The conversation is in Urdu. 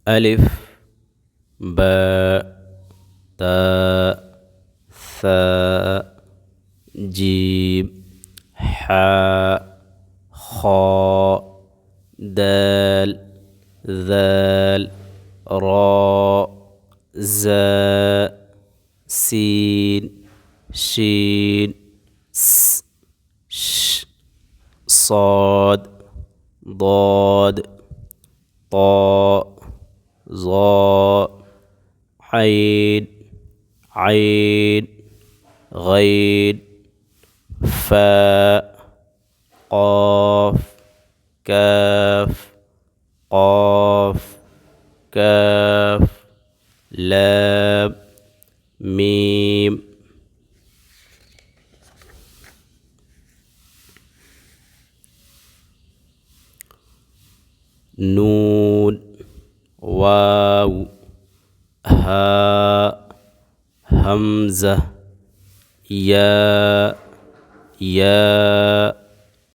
ألف باء تاء ثاء جيم حاء خاء دال ذال راء زاء سين شين ش صاد ضاد طاء ظاء عين عين غين فاء قاف كاف قاف كاف لام ميم نون واو هاء همزة ياء